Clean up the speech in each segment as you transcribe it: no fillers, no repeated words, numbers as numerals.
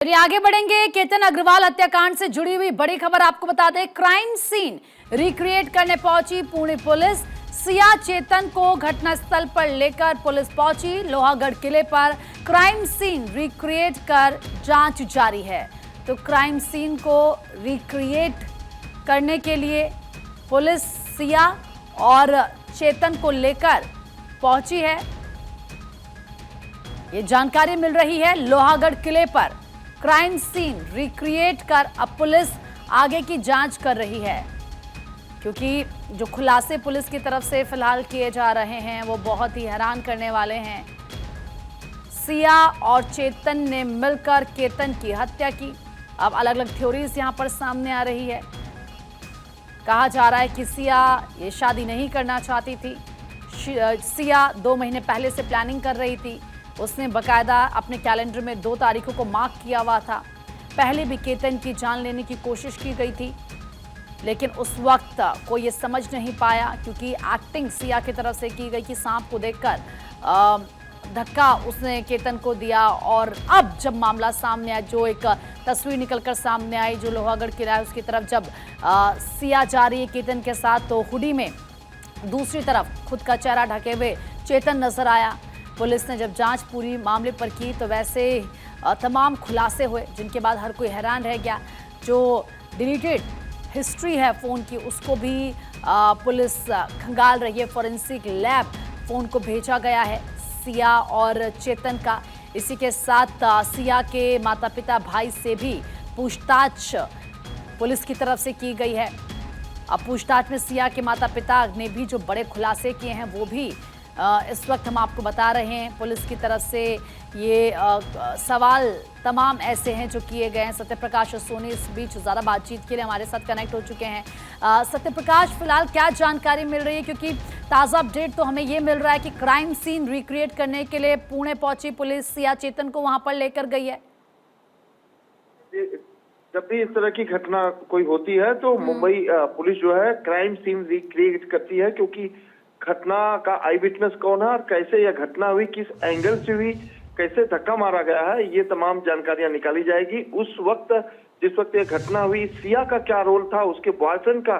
चलिए आगे बढ़ेंगे। केतन अग्रवाल हत्याकांड से जुड़ी हुई बड़ी खबर आपको बता दें। क्राइम सीन रिक्रिएट करने पहुंची पुणे पुलिस। सिया चेतन को घटनास्थल पर लेकर पुलिस पहुंची। लोहागढ़ किले पर क्राइम सीन रिक्रिएट कर जांच जारी है। तो क्राइम सीन को रिक्रिएट करने के लिए पुलिस सिया और चेतन को लेकर पहुंची है। ये जानकारी मिल रही है। लोहागढ़ किले पर क्राइम सीन रिक्रिएट कर अब पुलिस आगे की जांच कर रही है, क्योंकि जो खुलासे पुलिस की तरफ से फिलहाल किए जा रहे हैं वो बहुत ही हैरान करने वाले हैं। सिया और चेतन ने मिलकर केतन की हत्या की। अब अलग अलग थ्योरीज यहां पर सामने आ रही है। कहा जा रहा है कि सिया ये शादी नहीं करना चाहती थी। सिया 2 महीने पहले से प्लानिंग कर रही थी। उसने बकायदा अपने कैलेंडर में 2 तारीखों को मार्क किया हुआ था। पहले भी केतन की जान लेने की कोशिश की गई थी, लेकिन उस वक्त कोई ये समझ नहीं पाया, क्योंकि एक्टिंग सिया की तरफ से की गई कि सांप को देखकर धक्का उसने केतन को दिया। और अब जब मामला सामने आया, जो एक तस्वीर निकलकर सामने आई जो लोहागढ़ किला है उसकी तरफ, जब सिया जा रही है केतन के साथ, तो हुडी में दूसरी तरफ खुद का चेहरा ढके हुए चेतन नजर आया। पुलिस ने जब जांच पूरी मामले पर की तो वैसे तमाम खुलासे हुए, जिनके बाद हर कोई हैरान रह गया। जो डिलीटेड हिस्ट्री है फ़ोन की, उसको भी पुलिस खंगाल रही है। फॉरेंसिक लैब फ़ोन को भेजा गया है सिया और चेतन का। इसी के साथ सिया के माता पिता भाई से भी पूछताछ पुलिस की तरफ से की गई है। अब पूछताछ में सिया के माता पिता ने भी जो बड़े खुलासे किए हैं वो भी इस वक्त हम आपको बता रहे हैं। पुलिस की तरफ से ये सवाल तमाम ऐसे हैं जो किए गए हैं। सत्यप्रकाश और सोनी इस बीच ज़्यादा बातचीत के लिए हमारे साथ कनेक्ट हो चुके हैं। सत्यप्रकाश, फिलहाल क्या जानकारी मिल रही है, क्योंकि ताज़ा अपडेट तो हमें ये मिल रहा है कि क्राइम सीन रिक्रिएट करने के लिए पुणे पहुंची पुलिस या चेतन को वहां पर लेकर गई है। जब भी इस तरह की घटना कोई होती है तो मुंबई पुलिस जो है क्राइम सीन रिक्रिएट करती है, क्योंकि घटना का आई विटनेस कौन है और कैसे यह घटना हुई, किस एंगल से हुई, कैसे धक्का मारा गया है, ये तमाम जानकारियां निकाली जाएगी। उस वक्त जिस वक्त यह घटना हुई, सिया का क्या रोल था, उसके बॉयफ्रेंड का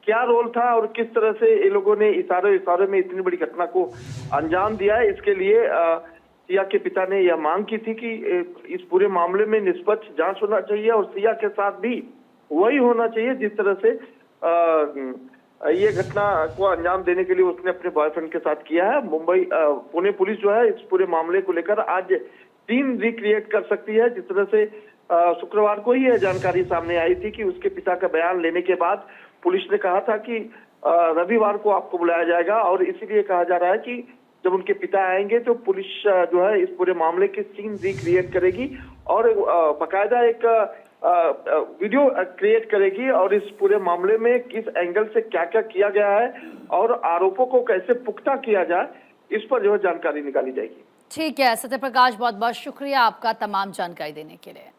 क्या रोल था और किस तरह से ये लोगों ने इशारे में इतनी बड़ी घटना को अंजाम दिया है, इसके लिए सिया के पिता ने यह मांग की थी कि इस पूरे मामले में निष्पक्ष जांच होना चाहिए और सिया के साथ भी वही होना चाहिए जिस तरह से ये घटना को अंजाम देने के लिए उसने अपने बॉयफ्रेंड के साथ किया है। पुणे पुलिस जो है इस पूरे मामले को लेकर आज सीन रिक्रिएट कर सकती है। जिस तरह से शुक्रवार को ही यह जानकारी सामने आई थी कि उसके पिता का बयान लेने के बाद पुलिस ने कहा था कि रविवार को आपको बुलाया जाएगा, और इसीलिए कहा जा रहा है कि जब उनके पिता आएंगे तो पुलिस जो है इस पूरे मामले के सीन रिक्रिएट करेगी और बाकायदा एक वीडियो क्रिएट करेगी और इस पूरे मामले में किस एंगल से क्या क्या किया गया है और आरोपों को कैसे पुख्ता किया जाए, इस पर जो है जानकारी निकाली जाएगी। ठीक है सत्यप्रकाश, बहुत बहुत शुक्रिया आपका तमाम जानकारी देने के लिए।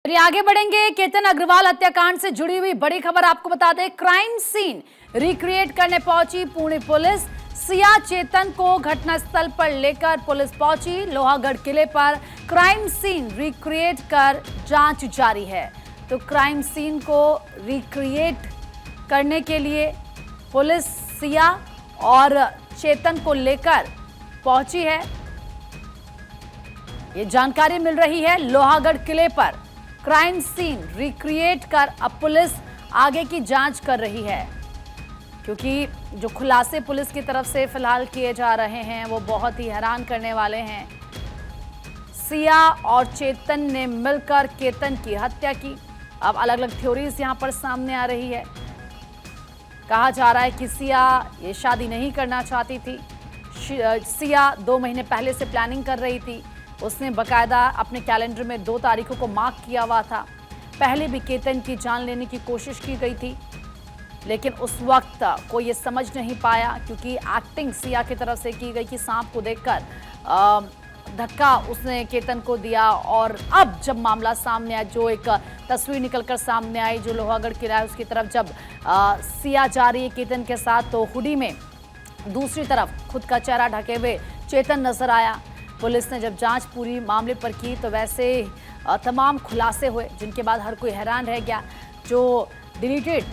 चलिए आगे बढ़ेंगे। केतन अग्रवाल हत्याकांड से जुड़ी हुई बड़ी खबर आपको बता दें। क्राइम सीन रिक्रिएट करने पहुंची पुणे पुलिस। सिया चेतन को घटनास्थल पर लेकर पुलिस पहुंची। लोहागढ़ किले पर क्राइम सीन रिक्रिएट कर जांच जारी है। तो क्राइम सीन को रिक्रिएट करने के लिए पुलिस सिया और चेतन को लेकर पहुंची है। ये जानकारी मिल रही है। लोहागढ़ किले पर क्राइम सीन रिक्रिएट कर अब पुलिस आगे की जांच कर रही है, क्योंकि जो खुलासे पुलिस की तरफ से फिलहाल किए जा रहे हैं वो बहुत ही हैरान करने वाले हैं। सिया और चेतन ने मिलकर केतन की हत्या की। अब अलग अलग थ्योरीज यहां पर सामने आ रही है। कहा जा रहा है कि सिया ये शादी नहीं करना चाहती थी। सिया 2 महीने पहले से प्लानिंग कर रही थी। उसने बकायदा अपने कैलेंडर में 2 तारीखों को मार्क किया हुआ था। पहले भी केतन की जान लेने की कोशिश की गई थी, लेकिन उस वक्त कोई ये समझ नहीं पाया, क्योंकि एक्टिंग सिया की तरफ से की गई कि सांप को देखकर धक्का उसने केतन को दिया। और अब जब मामला सामने आया, जो एक तस्वीर निकलकर सामने आई जो लोहागढ़ किला है उसकी तरफ, जब सिया जा रही है केतन के साथ, तो हुडी में दूसरी तरफ खुद का चेहरा ढके हुए चेतन नजर आया। अब जब मामला सामने आया, जो एक तस्वीर निकलकर सामने आई जो लोहागढ़ किला है उसकी तरफ, जब सिया जा रही है केतन के साथ, तो हुडी में दूसरी तरफ खुद का चेहरा ढके हुए चेतन नजर आया। पुलिस ने जब जांच पूरी मामले पर की तो वैसे तमाम खुलासे हुए, जिनके बाद हर कोई हैरान रह गया। जो डिलीटेड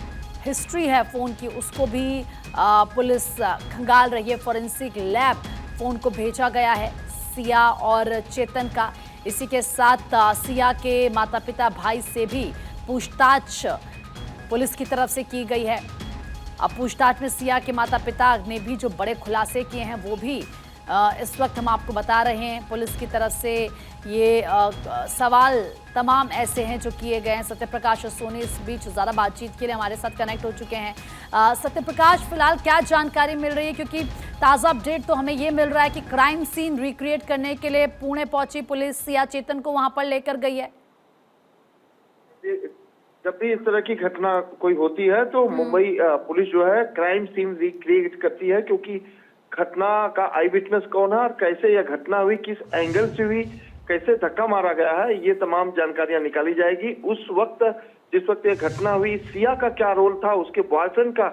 हिस्ट्री है फ़ोन की, उसको भी पुलिस खंगाल रही है। फॉरेंसिक लैब फ़ोन को भेजा गया है सिया और चेतन का। इसी के साथ सिया के माता पिता भाई से भी पूछताछ पुलिस की तरफ से की गई है। अब पूछताछ में सिया के माता पिता ने भी जो बड़े खुलासे किए हैं वो भी इस वक्त हम आपको बता रहे हैं। पुलिस की तरफ से ये सवाल तमाम ऐसे हैं जो किए गए हैं। सत्यप्रकाश और सोनी इस बीच ज़्यादा बातचीत के लिए हमारे साथ कनेक्ट हो चुके हैं। सत्यप्रकाश, फिलहाल क्या जानकारी मिल रही है, क्योंकि ताज़ा अपडेट तो हमें ये मिल रहा है कि क्राइम सीन रिक्रिएट करने के लिए पुणे पहुंची पुलिस सिया चेतन को वहां पर लेकर गई है। जब भी इस तरह की घटना कोई होती है तो मुंबई पुलिस जो है क्राइम सीन रिक्रिएट करती है, क्योंकि घटना का आई विटनेस कौन है और कैसे यह घटना हुई, किस एंगल से हुई, कैसे धक्का मारा गया है, ये तमाम जानकारियां निकाली जाएगी। उस वक्त जिस वक्त यह घटना हुई, सिया का क्या रोल था, उसके बॉयफ्रेंड का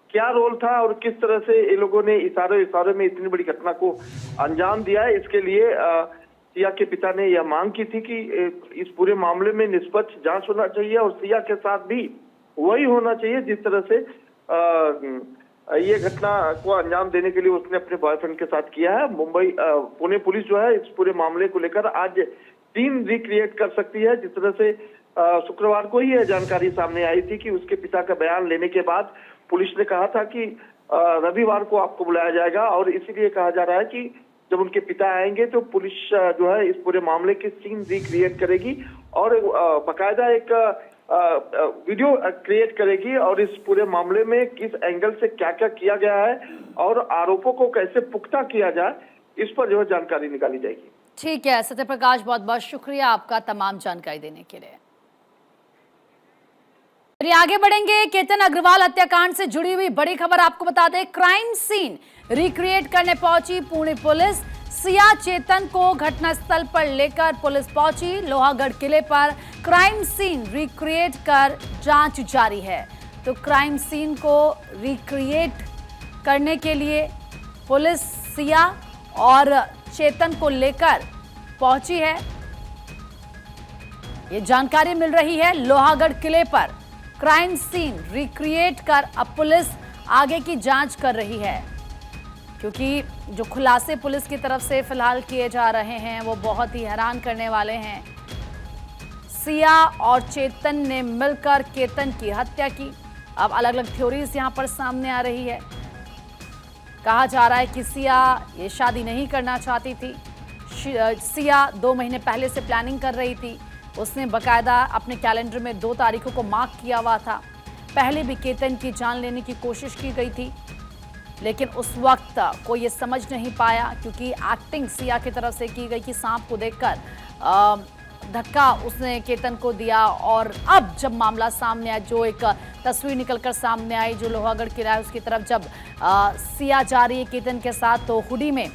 क्या रोल था और किस तरह से ये लोगों ने इशारे में इतनी बड़ी घटना को अंजाम दिया है, इसके लिए सिया के पिता ने यह मांग की थी कि इस पूरे मामले में निष्पक्ष जांच होना चाहिए और सिया के साथ भी वही होना चाहिए जिस तरह से ये घटना को अंजाम देने के लिए उसने अपने बॉयफ्रेंड के साथ किया है। पुणे पुलिस जो है इस पूरे मामले को लेकर आज सीन रिक्रिएट कर सकती है। जिस तरह से शुक्रवार को ही यह जानकारी सामने आई थी कि उसके पिता का बयान लेने के बाद पुलिस ने कहा था कि रविवार को आपको बुलाया जाएगा, और इसीलिए कहा जा रहा है कि जब उनके पिता आएंगे तो पुलिस जो है इस पूरे मामले के सीन रिक्रिएट करेगी और बाकायदा एक वीडियो क्रिएट करेगी और इस पूरे मामले में किस एंगल से क्या क्या किया गया है और आरोपों को कैसे पुख्ता किया जाए, इस पर जो है जानकारी निकाली जाएगी। ठीक है सत्यप्रकाश, बहुत बहुत शुक्रिया आपका तमाम जानकारी देने के लिए। चलिए आगे बढ़ेंगे। केतन अग्रवाल हत्याकांड से जुड़ी हुई बड़ी खबर आपको बता दें। क्राइम सीन रिक्रिएट करने पहुंची पुणे पुलिस। सिया चेतन को घटनास्थल पर लेकर पुलिस पहुंची। लोहागढ़ किले पर क्राइम सीन रिक्रिएट कर जांच जारी है। तो क्राइम सीन को रिक्रिएट करने के लिए पुलिस सिया और चेतन को लेकर पहुंची है। ये जानकारी मिल रही है लोहागढ़ किले पर क्राइम सीन रिक्रिएट कर अब पुलिस आगे की जांच कर रही है, क्योंकि जो खुलासे पुलिस की तरफ से फिलहाल किए जा रहे हैं वो बहुत ही हैरान करने वाले हैं। सिया और चेतन ने मिलकर केतन की हत्या की। अब अलग अलग थ्योरीज यहां पर सामने आ रही है। कहा जा रहा है कि सिया ये शादी नहीं करना चाहती थी। सिया 2 महीने पहले से प्लानिंग कर रही थी। उसने बकायदा अपने कैलेंडर में 2 तारीखों को मार्क किया हुआ था। पहले भी केतन की जान लेने की कोशिश की गई थी, लेकिन उस वक्त कोई ये समझ नहीं पाया, क्योंकि एक्टिंग सिया की तरफ से की गई कि सांप को देखकर धक्का उसने केतन को दिया। और अब जब मामला सामने आया, जो एक तस्वीर निकलकर सामने आई जो लोहागढ़ किला है उसकी तरफ जब सिया जा रही है केतन के साथ, तो हुडी में